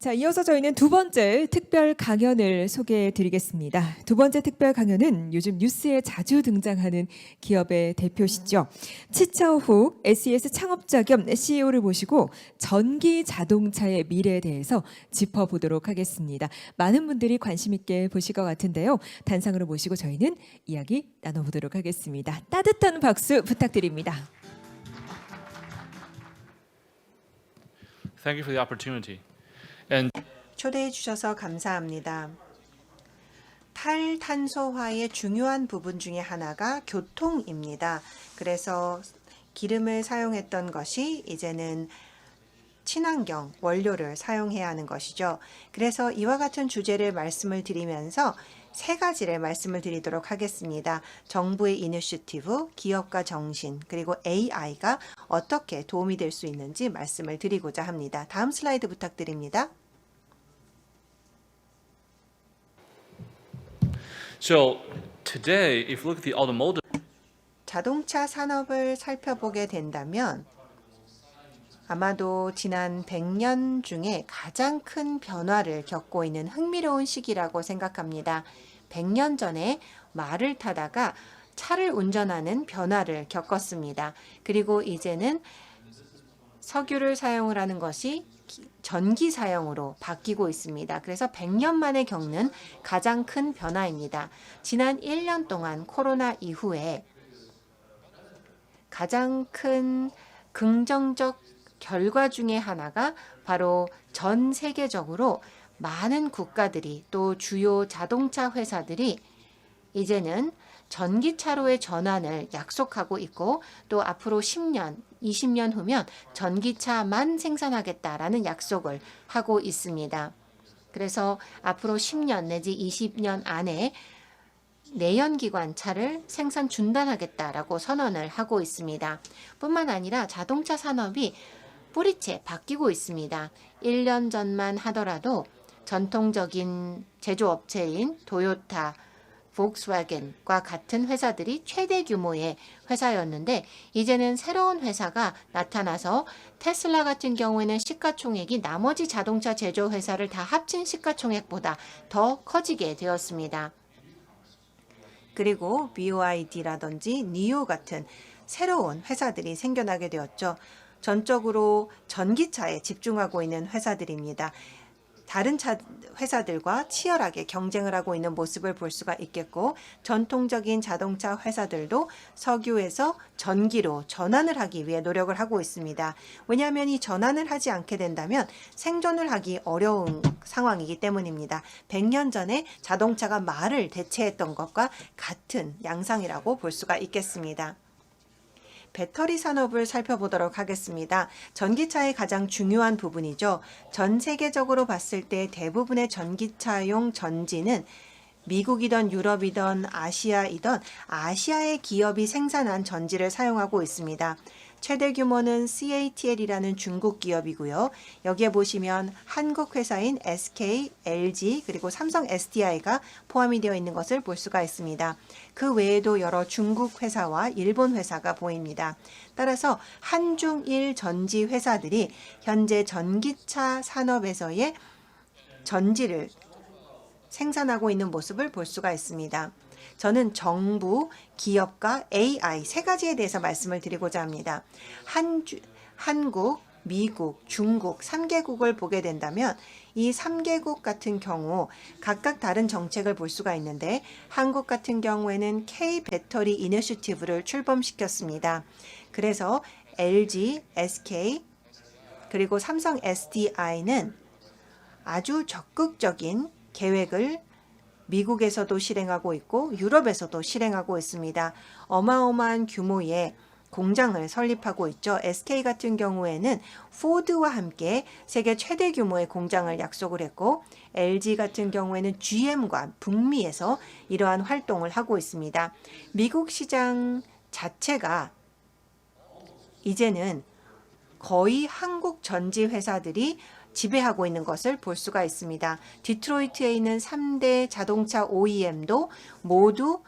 자, 이어서 저희는 두 번째 특별 강연을 소개해 드리겠습니다. 두 번째 특별 강연은 요즘 뉴스에 자주 등장하는 기업의 대표시죠. 치차오 SES 창업자 겸 CEO를 모시고 전기 자동차의 미래에 대해서 짚어보도록 하겠습니다. 많은 분들이 관심 있게 보실 것 같은데요. 단상으로 모시고 저희는 이야기 나눠보도록 하겠습니다. 따뜻한 박수 부탁드립니다. Thank you for the opportunity. 초대해 주셔서 감사합니다. 탈탄소화의 중요한 부분 중에 하나가 교통입니다. 그래서 기름을 사용했던 것이 이제는 친환경 원료를 사용해야 하는 것이죠. 그래서 이와 같은 주제를 말씀을 드리면서 세 가지를 말씀을 드리도록 하겠습니다. 정부의 이니셔티브, 기업가 정신, 그리고 AI가 어떻게 도움이 될 수 있는지 말씀을 드리고자 합니다. 다음 슬라이드 부탁드립니다. So today, if you look at the automotive, 자동차 산업을 살펴보게 된다면 아마도 지난 100년 중에 가장 큰 변화를 겪고 있는 흥미로운 시기라고 생각합니다. 100년 전에 말을 타다가 차를 운전하는 변화를 겪었습니다. 그리고 이제는 석유를 사용을 하는 것이 전기 사용으로 바뀌고 있습니다. 그래서 100년 만에 겪는 가장 큰 변화입니다. 지난 1년 동안 코로나 이후에 가장 큰 긍정적 결과 중에 하나가 바로 전 세계적으로 많은 국가들이 또 주요 자동차 회사들이 이제는 전기차로의 전환을 약속하고 있고 또 앞으로 10년, 20년 후면 전기차만 생산하겠다라는 약속을 하고 있습니다. 그래서 앞으로 10년 내지 20년 안에 내연기관 차를 생산 중단하겠다라고 선언을 하고 있습니다. 뿐만 아니라 자동차 산업이 뿌리째 바뀌고 있습니다. 1년 전만 하더라도 전통적인 제조업체인 토요타, 폭스와겐과 같은 회사들이 최대 규모의 회사였는데 이제는 새로운 회사가 나타나서 테슬라 같은 경우에는 시가총액이 나머지 자동차 제조 회사를 다 합친 시가총액보다 더 커지게 되었습니다. 그리고 BYD라든지 니오 같은 새로운 회사들이 생겨나게 되었죠. 전적으로 전기차에 집중하고 있는 회사들입니다. 다른 회사들과 치열하게 경쟁을 하고 있는 모습을 볼 수가 있겠고 전통적인 자동차 회사들도 석유에서 전기로 전환을 하기 위해 노력을 하고 있습니다. 왜냐하면 이 전환을 하지 않게 된다면 생존을 하기 어려운 상황이기 때문입니다. 100년 전에 자동차가 말을 대체했던 것과 같은 양상이라고 볼 수가 있겠습니다. 배터리 산업을 살펴보도록 하겠습니다. 전기차의 가장 중요한 부분이죠. 전 세계적으로 봤을 때 대부분의 전기차용 전지는 미국이든 유럽이든 아시아이든 아시아의 기업이 생산한 전지를 사용하고 있습니다. 최대 규모는 CATL이라는 중국 기업이고요. 여기에 보시면 한국 회사인 SK, LG 그리고 삼성 SDI가 포함이 되어 있는 것을 볼 수가 있습니다. 그 외에도 여러 중국 회사와 일본 회사가 보입니다. 따라서 한중일 전지 회사들이 현재 전기차 산업에서의 전지를 생산하고 있는 모습을 볼 수가 있습니다. 저는 정부, 기업과 AI 세 가지에 대해서 말씀을 드리고자 합니다. 한국, 미국, 중국 3개국을 보게 된다면 이 3개국 같은 경우 각각 다른 정책을 볼 수가 있는데 한국 같은 경우에는 K-배터리 이니셔티브를 출범시켰습니다. 그래서 LG, SK 그리고 삼성 SDI는 아주 적극적인 계획을 미국에서도 실행하고 있고 유럽에서도 실행하고 있습니다. 어마어마한 규모의 공장을 설립하고 있죠. SK 같은 경우에는 포드와 함께 세계 최대 규모의 공장을 약속을 했고 LG 같은 경우에는 GM과 북미에서 이러한 활동을 하고 있습니다. 미국 시장 자체가 이제는 거의 한국 전지 회사들이 지배하고 있는 것을 볼 수가 있습니다. 디트로이트에 있는 3대 자동차 OEM도 모두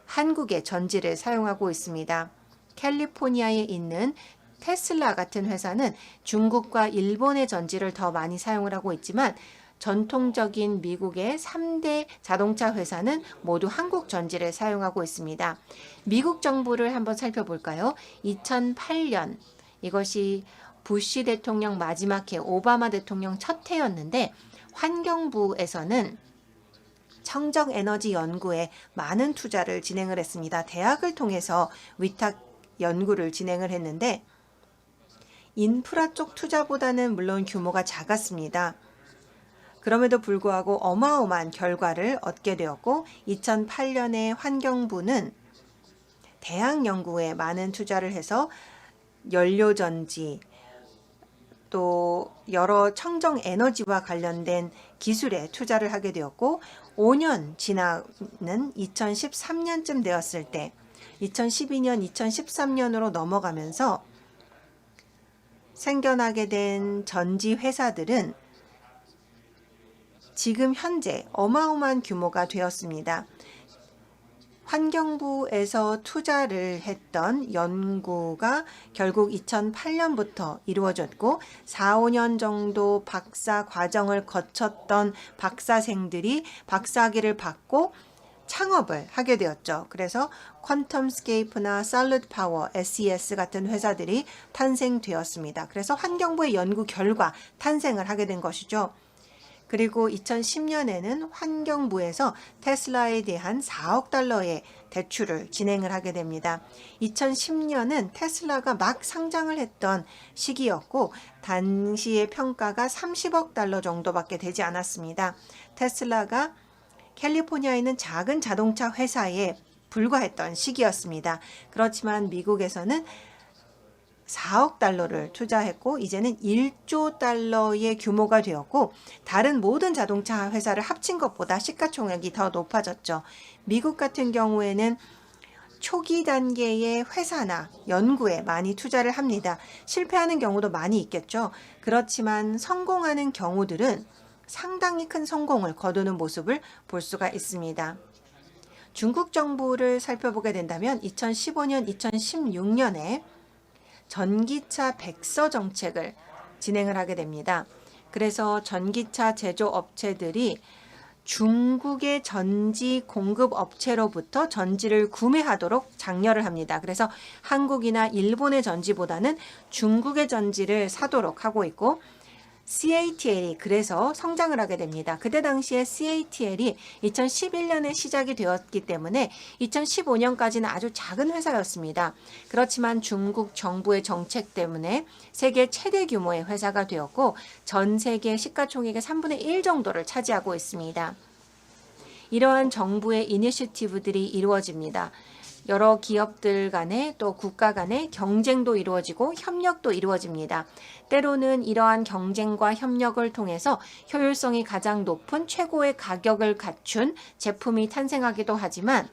한국의 전지를 사용하고 있습니다. 캘리포니아에 있는 테슬라 같은 회사는 중국과 일본의 전지를 더 많이 사용을 하고 있지만 전통적인 미국의 3대 자동차 회사는 모두 한국 전지를 사용하고 있습니다. 미국 정부를 한번 살펴볼까요? 2008년 이것이 부시 대통령 마지막 해, 오바마 대통령 첫 해였는데 환경부에서는 청정 에너지 연구에 많은 투자를 진행을 했습니다. 대학을 통해서 위탁 연구를 진행을 했는데 인프라 쪽 투자보다는 물론 규모가 작았습니다. 그럼에도 불구하고 어마어마한 결과를 얻게 되었고 2008년에 환경부는 대학 연구에 많은 투자를 해서 연료전지 또 여러 청정 에너지와 관련된 기술에 투자를 하게 되었고 5년 지나는 2013년쯤 되었을 때 2012년, 2013년으로 넘어가면서 생겨나게 된 전지 회사들은 지금 현재 어마어마한 규모가 되었습니다. 환경부에서 투자를 했던 연구가 결국 2008년부터 이루어졌고 4, 5년 정도 박사 과정을 거쳤던 박사생들이 박사학위를 받고 창업을 하게 되었죠. 그래서 퀀텀스케이프나 솔리드 파워, SES 같은 회사들이 탄생되었습니다. 그래서 환경부의 연구 결과 탄생을 하게 된 것이죠. 그리고 2010년에는 환경부에서 테슬라에 대한 4억 달러의 대출을 진행을 하게 됩니다. 2010년은 테슬라가 막 상장을 했던 시기였고 당시의 평가가 30억 달러 정도밖에 되지 않았습니다. 테슬라가 캘리포니아에 있는 작은 자동차 회사에 불과했던 시기였습니다. 그렇지만 미국에서는 4억 달러를 투자했고 이제는 1조 달러의 규모가 되었고 다른 모든 자동차 회사를 합친 것보다 시가총액이 더 높아졌죠. 미국 같은 경우에는 초기 단계의 회사나 연구에 많이 투자를 합니다. 실패하는 경우도 많이 있겠죠. 그렇지만 성공하는 경우들은 상당히 큰 성공을 거두는 모습을 볼 수가 있습니다. 중국 정부를 살펴보게 된다면 2015년, 2016년에 전기차 백서 정책을 진행을 하게 됩니다. 그래서 전기차 제조업체들이 중국의 전지 공급 업체로부터 전지를 구매하도록 장려를 합니다. 그래서 한국이나 일본의 전지보다는 중국의 전지를 사도록 하고 있고 CATL이 그래서 성장을 하게 됩니다. 그때 당시에 CATL이 2011년에 시작이 되었기 때문에 2015년까지는 아주 작은 회사였습니다. 그렇지만 중국 정부의 정책 때문에 세계 최대 규모의 회사가 되었고 전 세계 시가총액의 3분의 1 정도를 차지하고 있습니다. 이러한 정부의 이니셔티브들이 이루어집니다. 여러 기업들 간에 또 국가 간의 경쟁도 이루어지고 협력도 이루어집니다. 때로는 이러한 경쟁과 협력을 통해서 효율성이 가장 높은 최고의 가격을 갖춘 제품이 탄생하기도 하지만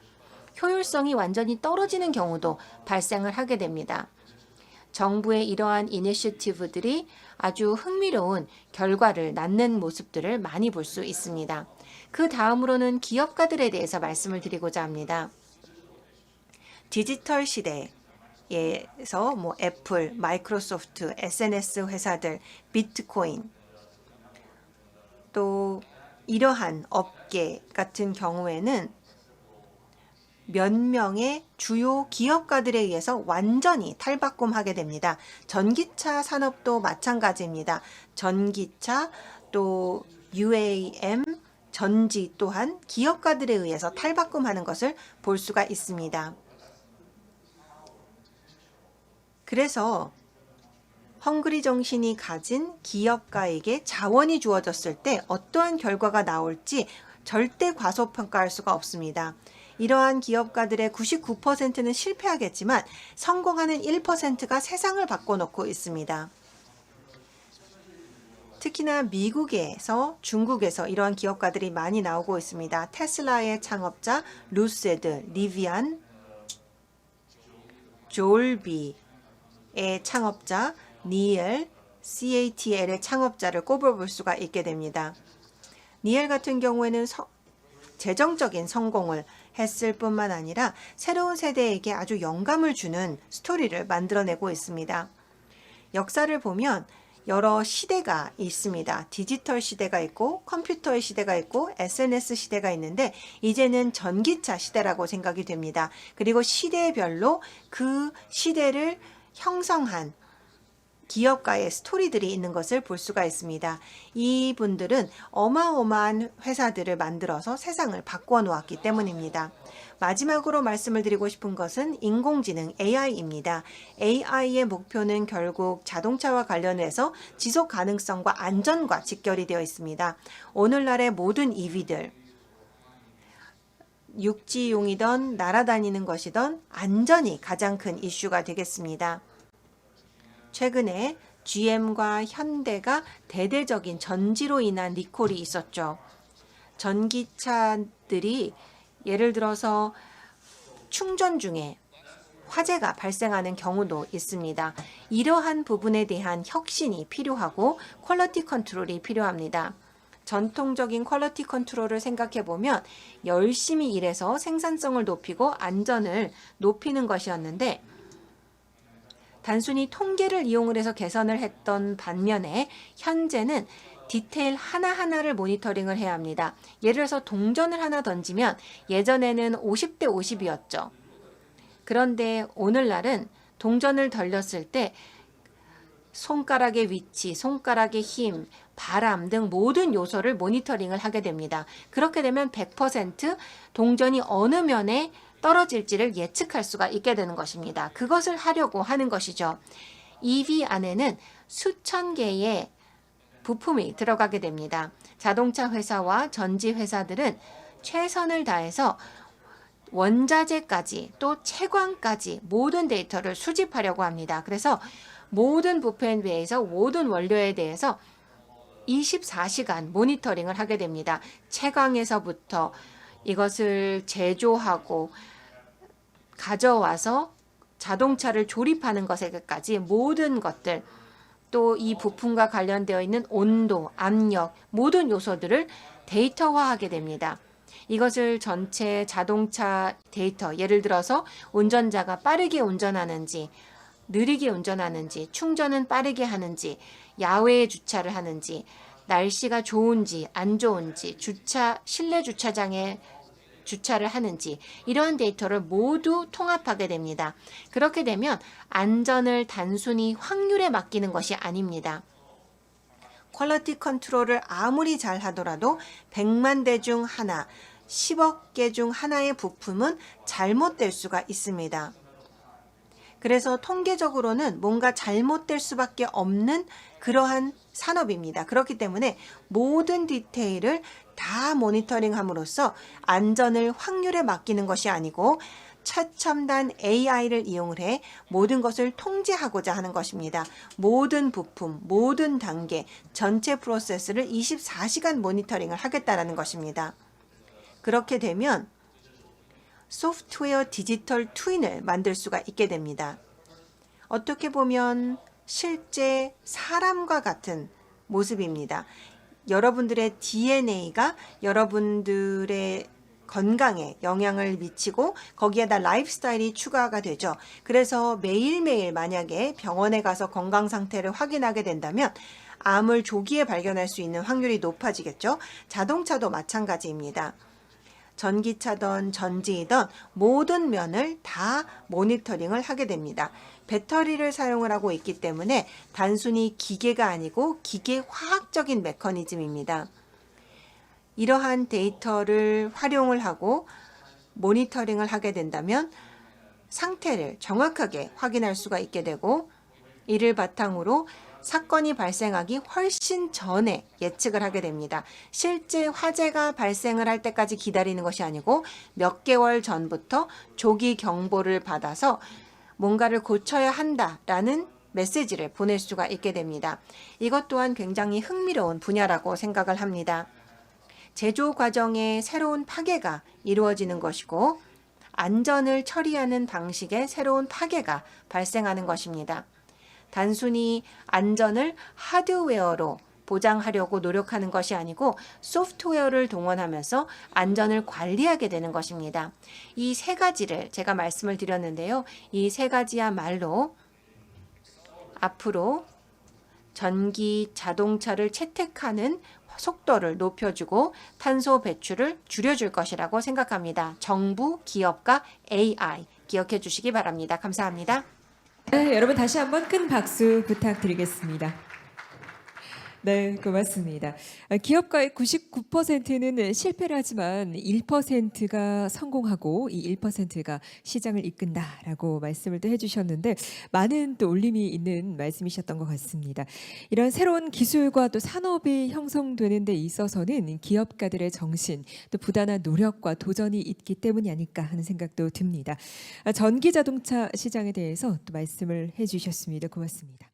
효율성이 완전히 떨어지는 경우도 발생을 하게 됩니다. 정부의 이러한 이니셔티브들이 아주 흥미로운 결과를 낳는 모습들을 많이 볼 수 있습니다. 그 다음으로는 기업가들에 대해서 말씀을 드리고자 합니다. 디지털 시대에서 애플, 마이크로소프트, SNS 회사들, 비트코인 또 이러한 업계 같은 경우에는 몇 명의 주요 기업가들에 의해서 완전히 탈바꿈하게 됩니다. 전기차 산업도 마찬가지입니다. 전기차 또 UAM, 전지 또한 기업가들에 의해서 탈바꿈하는 것을 볼 수가 있습니다. 그래서 헝그리 정신이 가진 기업가에게 자원이 주어졌을 때 어떠한 결과가 나올지 절대 과소평가할 수가 없습니다. 이러한 기업가들의 99%는 실패하겠지만 성공하는 1%가 세상을 바꿔놓고 있습니다. 특히나 미국에서 중국에서 이러한 기업가들이 많이 나오고 있습니다. 테슬라의 창업자 루세드, 리비안, 졸비의 창업자 니엘, CATL의 창업자를 꼽아볼 수가 있게 됩니다. 니엘 같은 경우에는 재정적인 성공을 했을 뿐만 아니라 새로운 세대에게 아주 영감을 주는 스토리를 만들어내고 있습니다. 역사를 보면 여러 시대가 있습니다. 디지털 시대가 있고 컴퓨터의 시대가 있고 SNS 시대가 있는데 이제는 전기차 시대라고 생각이 됩니다. 그리고 시대별로 그 시대를 형성한 기업가의 스토리들이 있는 것을 볼 수가 있습니다. 이분들은 어마어마한 회사들을 만들어서 세상을 바꾸어 놓았기 때문입니다. 마지막으로 말씀을 드리고 싶은 것은 인공지능 AI입니다. AI의 목표는 결국 자동차와 관련해서 지속 가능성과 안전과 직결이 되어 있습니다. 오늘날의 모든 EV들, 육지용이든 날아다니는 것이든 안전이 가장 큰 이슈가 되겠습니다. 최근에 GM과 현대가 대대적인 전지로 인한 리콜이 있었죠. 전기차들이 예를 들어서 충전 중에 화재가 발생하는 경우도 있습니다. 이러한 부분에 대한 혁신이 필요하고 퀄리티 컨트롤이 필요합니다. 전통적인 퀄리티 컨트롤을 생각해 보면 열심히 일해서 생산성을 높이고 안전을 높이는 것이었는데 단순히 통계를 이용을 해서 개선을 했던 반면에 현재는 디테일 하나하나를 모니터링을 해야 합니다. 예를 들어서 동전을 하나 던지면 예전에는 50대 50이었죠. 그런데 오늘날은 동전을 던졌을 때 손가락의 위치, 손가락의 힘, 바람 등 모든 요소를 모니터링을 하게 됩니다. 그렇게 되면 100% 동전이 어느 면에 떨어질지를 예측할 수가 있게 되는 것입니다. 그것을 하려고 하는 것이죠. EV 안에는 수천 개의 부품이 들어가게 됩니다. 자동차 회사와 전지 회사들은 최선을 다해서 원자재까지 또 채광까지 모든 데이터를 수집하려고 합니다. 그래서 모든 부품에 대해서 모든 원료에 대해서 24시간 모니터링을 하게 됩니다. 채광에서부터 이것을 제조하고 가져와서 자동차를 조립하는 것에까지 모든 것들 또 이 부품과 관련되어 있는 온도, 압력 모든 요소들을 데이터화하게 됩니다. 이것을 전체 자동차 데이터 예를 들어서 운전자가 빠르게 운전하는지 느리게 운전하는지 충전은 빠르게 하는지 야외에 주차를 하는지 날씨가 좋은지 안 좋은지 실내 주차장에 주차를 하는지 이러한 데이터를 모두 통합하게 됩니다. 그렇게 되면 안전을 단순히 확률에 맡기는 것이 아닙니다. 퀄리티 컨트롤을 아무리 잘 하더라도 100만 대 중 하나, 10억 개 중 하나의 부품은 잘못될 수가 있습니다. 그래서 통계적으로는 뭔가 잘못될 수밖에 없는 그러한 산업입니다. 그렇기 때문에 모든 디테일을 다 모니터링함으로써 안전을 확률에 맡기는 것이 아니고 최첨단 AI를 이용을 해 모든 것을 통제하고자 하는 것입니다. 모든 부품, 모든 단계, 전체 프로세스를 24시간 모니터링을 하겠다는 것입니다. 그렇게 되면 소프트웨어 디지털 트윈을 만들 수가 있게 됩니다. 어떻게 보면 실제 사람과 같은 모습입니다. 여러분들의 DNA가 여러분들의 건강에 영향을 미치고 거기에다 라이프스타일이 추가가 되죠. 그래서 매일매일 만약에 병원에 가서 건강 상태를 확인하게 된다면 암을 조기에 발견할 수 있는 확률이 높아지겠죠. 자동차도 마찬가지입니다. 전기차든 전지이든 모든 면을 다 모니터링을 하게 됩니다. 배터리를 사용을 하고 있기 때문에 단순히 기계가 아니고 기계화학적인 메커니즘입니다. 이러한 데이터를 활용을 하고 모니터링을 하게 된다면 상태를 정확하게 확인할 수가 있게 되고 이를 바탕으로 사건이 발생하기 훨씬 전에 예측을 하게 됩니다. 실제 화재가 발생을 할 때까지 기다리는 것이 아니고 몇 개월 전부터 조기 경보를 받아서 뭔가를 고쳐야 한다라는 메시지를 보낼 수가 있게 됩니다. 이것 또한 굉장히 흥미로운 분야라고 생각을 합니다. 제조 과정에 새로운 파괴가 이루어지는 것이고 안전을 처리하는 방식에 새로운 파괴가 발생하는 것입니다. 단순히 안전을 하드웨어로 보장하려고 노력하는 것이 아니고 소프트웨어를 동원하면서 안전을 관리하게 되는 것입니다. 이 세 가지를 제가 말씀을 드렸는데요. 이 세 가지야말로 앞으로 전기 자동차를 채택하는 속도를 높여주고 탄소 배출을 줄여줄 것이라고 생각합니다. 정부, 기업과 AI 기억해 주시기 바랍니다. 감사합니다. 네, 여러분 다시 한번 큰 박수 부탁드리겠습니다. 네, 고맙습니다. 기업가의 99%는 실패를 하지만 1%가 성공하고 이 1%가 시장을 이끈다라고 말씀을 또 해주셨는데 많은 또 울림이 있는 말씀이셨던 것 같습니다. 이런 새로운 기술과 또 산업이 형성되는 데 있어서는 기업가들의 정신, 또 부단한 노력과 도전이 있기 때문이 아닐까 하는 생각도 듭니다. 전기 자동차 시장에 대해서 또 말씀을 해주셨습니다. 고맙습니다.